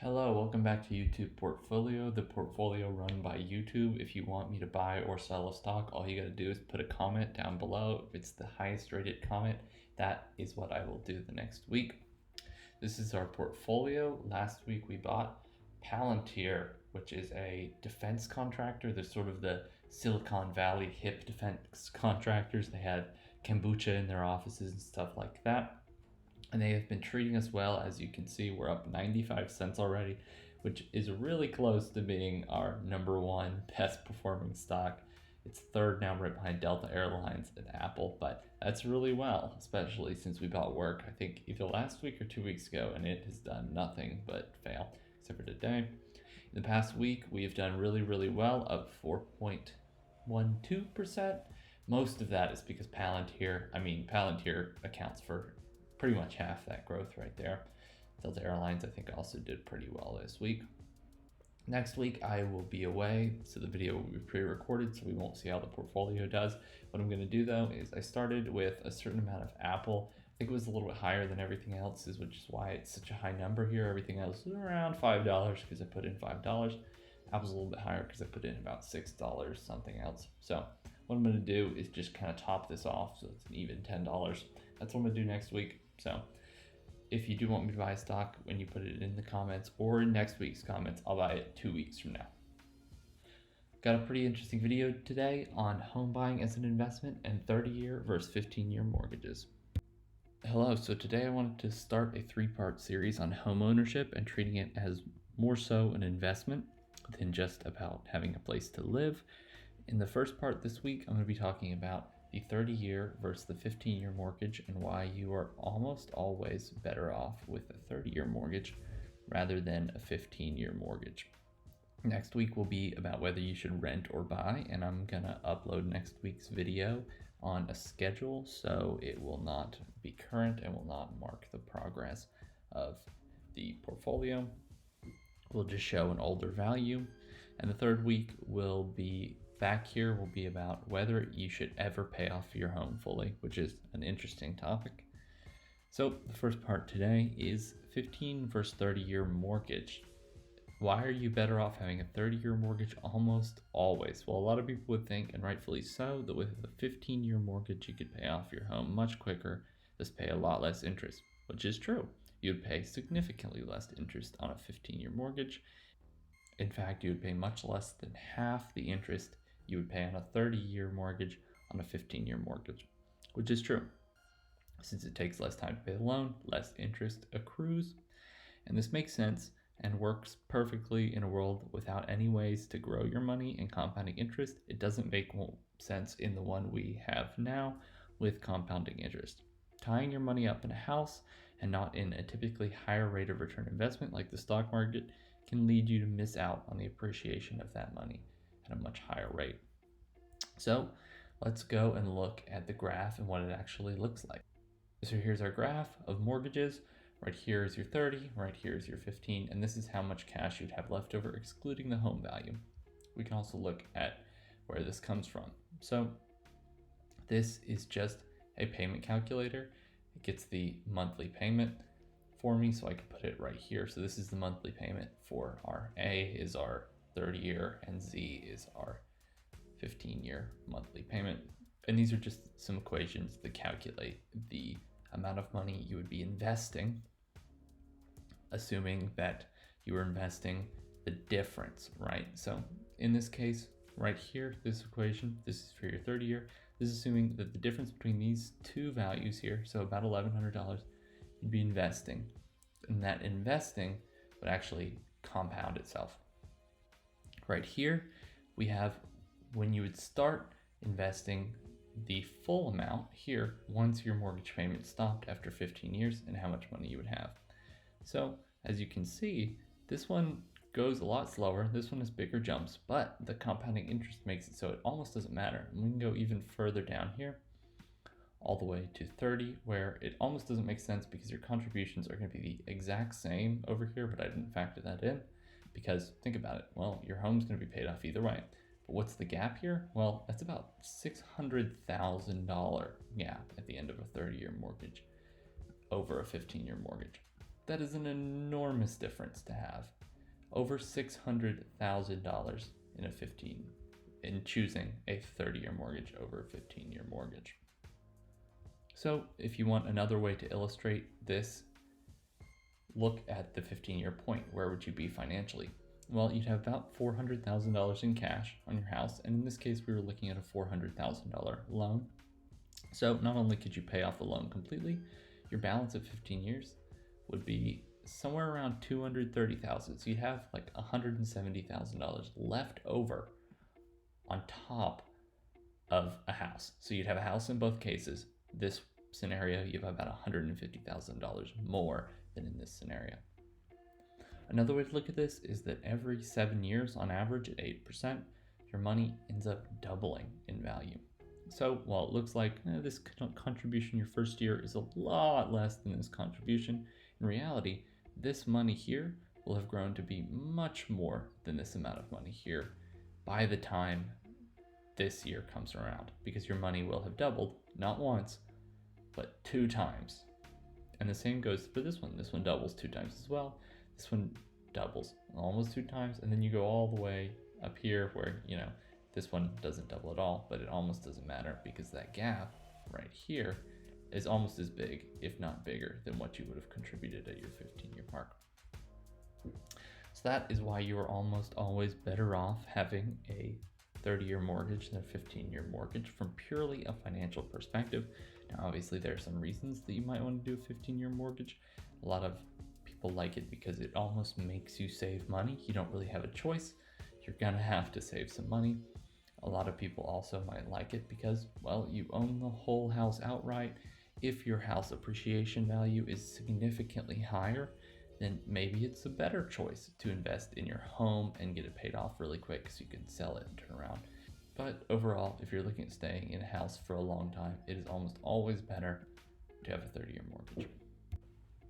Hello, welcome back to YouTube Portfolio, the portfolio run by YouTube. If you want me to buy or sell a stock, all you got to do is put a comment down below. If it's the highest rated comment, that is what I will do the next week. This is our portfolio. Last week we bought Palantir, which is a defense contractor. They're sort of the Silicon Valley hip defense contractors. They had kombucha in their offices and stuff like that. And they have been treating us well. As you can see, we're up 95 cents already, which is really close to being our number one best performing stock. It's third now, right behind Delta Airlines and Apple, but that's really well, especially since we bought work, I think either last week or 2 weeks ago, and it has done nothing but fail, except for today. In the past week, we have done really well, up 4.12%. Most of that is because Palantir accounts for pretty much half that growth right there. Delta Airlines, I think, also did pretty well this week. Next week, I will be away, so the video will be pre-recorded, so we won't see how the portfolio does. What I'm going to do, though, is I started with a certain amount of Apple. I think it was a little bit higher than everything else, which is why it's such a high number here. Everything else is around $5 because I put in $5. Apple's a little bit higher because I put in about $6, something else. So what I'm going to do is just kind of top this off, so it's an even $10. That's what I'm going to do next week. So if you do want me to buy a stock, when you put it in the comments or in next week's comments, I'll buy it 2 weeks from now. Got a pretty interesting video today on home buying as an investment and 30-year versus 15-year mortgages. Hello, so today I wanted to start a 3-part series on home ownership and treating it as more so an investment than just about having a place to live. In the first part this week, I'm going to be talking about the 30-year versus the 15-year mortgage and why you are almost always better off with a 30-year mortgage rather than a 15-year mortgage. Next week will be about whether you should rent or buy, and I'm gonna upload next week's video on a schedule so it will not be current and will not mark the progress of the portfolio. We'll just show an older value. And the third week will be about whether you should ever pay off your home fully, which is an interesting topic. So the first part today is 15 versus 30-year mortgage. Why are you better off having a 30-year mortgage? Almost always. Well, a lot of people would think, and rightfully so, that with a 15-year mortgage, you could pay off your home much quicker, just pay a lot less interest, which is true. You'd pay significantly less interest on a 15-year mortgage. In fact, you would pay much less than half the interest you would pay on a 30-year mortgage on a 15-year mortgage, which is true. Since it takes less time to pay the loan, less interest accrues. And this makes sense and works perfectly in a world without any ways to grow your money and compounding interest. It doesn't make sense in the one we have now with compounding interest. Tying your money up in a house and not in a typically higher rate of return investment like the stock market can lead you to miss out on the appreciation of that money at a much higher rate. So let's go and look at the graph and what it actually looks like. So here's our graph of mortgages. Right here is your 30, right here is your 15, and this is how much cash you'd have left over excluding the home value. We can also look at where this comes from. So this is just a payment calculator. It gets the monthly payment for me, so I can put it right here. So this is the monthly payment for our A is our 30-year and Z is our 15-year monthly payment. And these are just some equations that calculate the amount of money you would be investing, assuming that you were investing the difference, right? So in this case, right here, this equation, this is for your 30-year. This is assuming that the difference between these two values here, so about $1,100, you'd be investing. And that investing would actually compound itself. Right here, we have when you would start investing the full amount here once your mortgage payment stopped after 15 years and how much money you would have. So as you can see, this one goes a lot slower. This one has bigger jumps, but the compounding interest makes it so it almost doesn't matter. And we can go even further down here, all the way to 30, where it almost doesn't make sense because your contributions are going to be the exact same over here, but I didn't factor that in because think about it. Well, your home's going to be paid off either way. But what's the gap here? Well, that's about $600,000 gap at the end of a 30-year mortgage over a 15-year mortgage. That is an enormous difference to have. Over $600,000 in choosing a 30-year mortgage over a 15-year mortgage. So if you want another way to illustrate this, look at the 15-year point. Where would you be financially? Well, you'd have about $400,000 in cash on your house, and in this case, we were looking at a $400,000 loan. So not only could you pay off the loan completely, your balance at 15 years would be somewhere around $230,000. So you have like $170,000 left over on top of a house. So you'd have a house in both cases. This scenario, you have about $150,000 more than in this scenario. Another way to look at this is that every 7 years, on average at 8%, your money ends up doubling in value. So while it looks like this contribution your first year is a lot less than this contribution, in reality, this money here will have grown to be much more than this amount of money here by the time this year comes around, because your money will have doubled, not once, but 2 times. And the same goes for this one. This one doubles 2 times as well. This one doubles almost 2 times, and then you go all the way up here where, this one doesn't double at all, but it almost doesn't matter because that gap right here is almost as big, if not bigger, than what you would have contributed at your 15-year mark. So that is why you are almost always better off having a 30-year mortgage than a 15-year mortgage from purely a financial perspective. Now, obviously, there are some reasons that you might want to do a 15-year mortgage. A lot of people like it because it almost makes you save money. You don't really have a choice. You're gonna have to save some money. A lot of people also might like it because, well, you own the whole house outright. If your house appreciation value is significantly higher, then maybe it's a better choice to invest in your home and get it paid off really quick so you can sell it and turn around. But overall, if you're looking at staying in a house for a long time, it is almost always better to have a 30-year mortgage.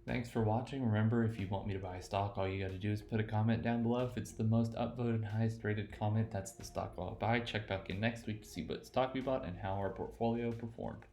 Thanks for watching. Remember, if you want me to buy a stock, all you got to do is put a comment down below. If it's the most upvoted, highest rated comment, that's the stock I'll buy. Check back in next week to see what stock we bought and how our portfolio performed.